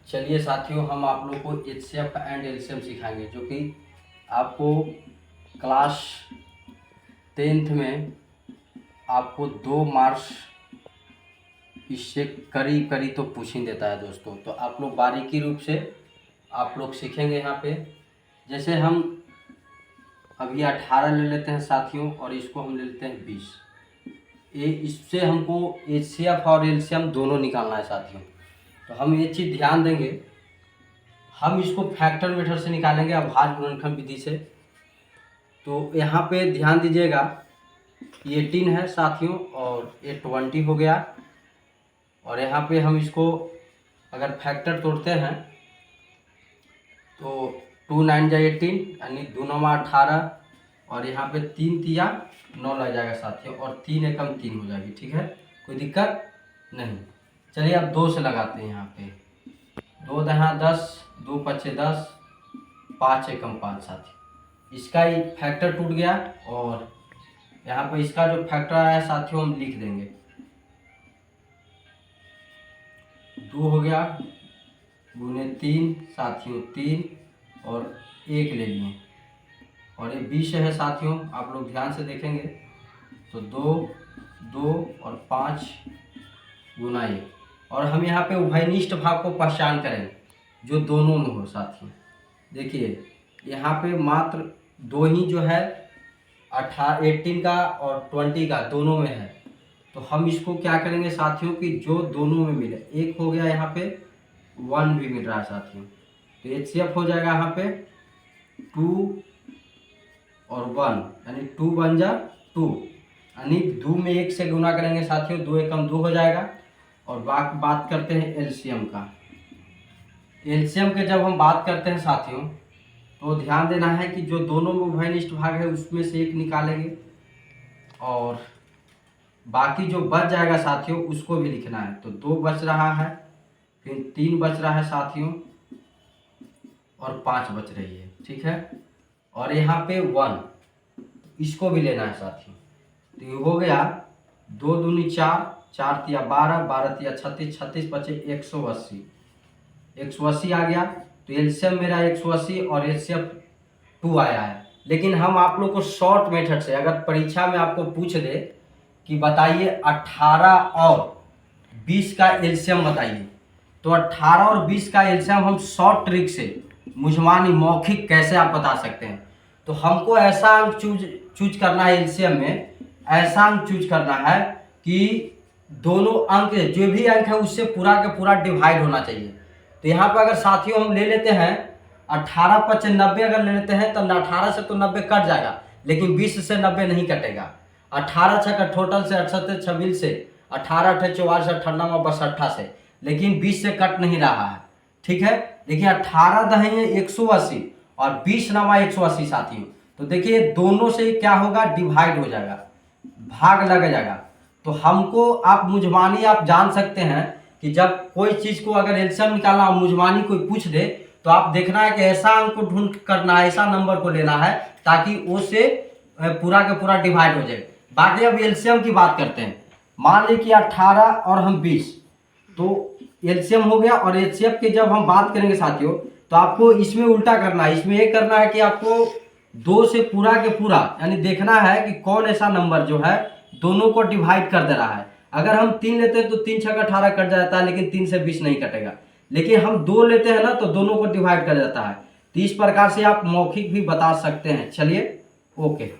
चलिए साथियों, हम आप लोग को एचसीएफ एंड एलसीएम सिखाएंगे, जो कि आपको क्लास 10th में आपको 2 मार्क्स इससे करीब करीब तो पूछ ही देता है दोस्तों। तो आप लोग बारीकी रूप से आप लोग सीखेंगे यहाँ पे। जैसे हम अभी 18 ले लेते हैं साथियों, और इसको हम ले लेते हैं 20। ये इससे हमको एचसीएफ और एलसीएम दोनों निकालना है साथियों। तो हम ये चीज़ ध्यान देंगे, हम इसको फैक्टर मेथड से निकालेंगे, अभाज्य गुणनखंड विधि से। तो यहाँ पे ध्यान दीजिएगा, ये 18 है साथियों और ये 20 हो गया। और यहाँ पे हम इसको अगर फैक्टर तोड़ते हैं तो 2 9 जा 18 यानी 2 9 18, और यहाँ पे 3 तिया 9 लग जाएगा साथियों, और 3 एकम 3 हो जाएगी। ठीक है, कोई दिक्कत नहीं। चलिए अब 2 से लगाते हैं। यहाँ पे 2 दहा 10, 2 पचे 10, 5 एकम 5 साथियों, इसका ही फैक्टर टूट गया। और यहाँ पे इसका जो फैक्टर आया साथियों हम लिख देंगे। 2 हो गया गुने 3 साथियों 3, और 1 ले लिए, और ये 20 है साथियों। आप लोग ध्यान से देखेंगे तो 2 2 और 5 गुना 1। और हम यहाँ पे उभयनिष्ठ भाग को पहचान करेंगे जो दोनों में हो साथियों। देखिए यहाँ पे मात्र 2 ही जो है 18 का और 20 का दोनों में है। तो हम इसको क्या करेंगे साथियों कि जो दोनों में मिले, एक हो गया यहाँ पे 1 भी मिल रहा है साथियों, तो एचसीएफ हो जाएगा यहाँ पे 2 और 1 यानी 2 बन जा 2, यानी 2 में 1 से गुना करेंगे साथियों, 2 एकम 2 हो जाएगा। और बात करते हैं एलसीएम का। एलसीएम के जब हम बात करते हैं साथियों तो ध्यान देना है कि जो दोनों में उभयनिष्ठ भाग है उसमें से एक निकालेंगे, और बाकी जो बच जाएगा साथियों उसको भी लिखना है। तो 2 बच रहा है, फिर 3 बच रहा है साथियों, और 5 बच रही है। ठीक है, और यहाँ पे 1 इसको भी लेना है साथियों। तो ये हो गया 2 दूनी 4, 4 तिया 12, 12 तिया 36, 36 बचे 180, 180 आ गया। तो एलसीएम मेरा 180 और एचसीएफ 2 आया है। लेकिन हम आप लोग को शॉर्ट मेथड से, अगर परीक्षा में आपको पूछ दे कि बताइए 18 और 20 का एलसीएम बताइए, तो 18 और 20 का एलसीएम हम शॉर्ट ट्रिक से मुझमानी मौखिक कैसे आप बता सकते हैं। तो हमको ऐसा अंक चूज करना है एलसीएम में, ऐसा अंक चूज करना है कि दोनों अंक, जो भी अंक है उससे पूरा का पूरा डिवाइड होना चाहिए। तो यहाँ पर अगर साथियों हम ले लेते हैं 18 5 90, अगर ले लेते हैं तो 18 से तो 90 कट जाएगा, लेकिन 20 से 90 नहीं कटेगा। 18 6 का टोटल से 68 26 से, 18 8 44 98 बस 68 से, लेकिन 20 से कट नहीं रहा है। ठीक है, देखिए 18 दहें 180 और 20 नवा 180 साथियों। तो देखिए दोनों से क्या होगा, डिवाइड हो जाएगा, भाग लग जाएगा। तो हमको आप मुझमानी आप जान सकते हैं कि जब कोई चीज को अगर एलसीएम निकालना हो, मुझमानी कोई पूछ दे, तो आप देखना है कि ऐसा अंक को ढूंढ करना है, ऐसा नंबर को लेना है ताकि उससे पूरा का पूरा डिवाइड हो जाए। बाकी अब एलसीएम की बात करते हैं। मान ली कि 18 और हम 20, तो एलसीएम हो गया। और एचसीएफ की जब हम बात करेंगे साथियों तो आपको इसमें उल्टा करना है। इसमें ये करना है कि आपको 2 से पूरा के पूरा यानी देखना है कि कौन ऐसा नंबर जो है दोनों को डिवाइड कर दे रहा है। अगर हम 3 लेते हैं तो 3 6 18 कट जाता है, लेकिन 3 से 20 नहीं कटेगा। लेकिन हम 2 लेते हैं ना तो दोनों को डिवाइड कर जाता है। तो इस प्रकार से आप मौखिक भी बता सकते हैं। चलिए, ओके।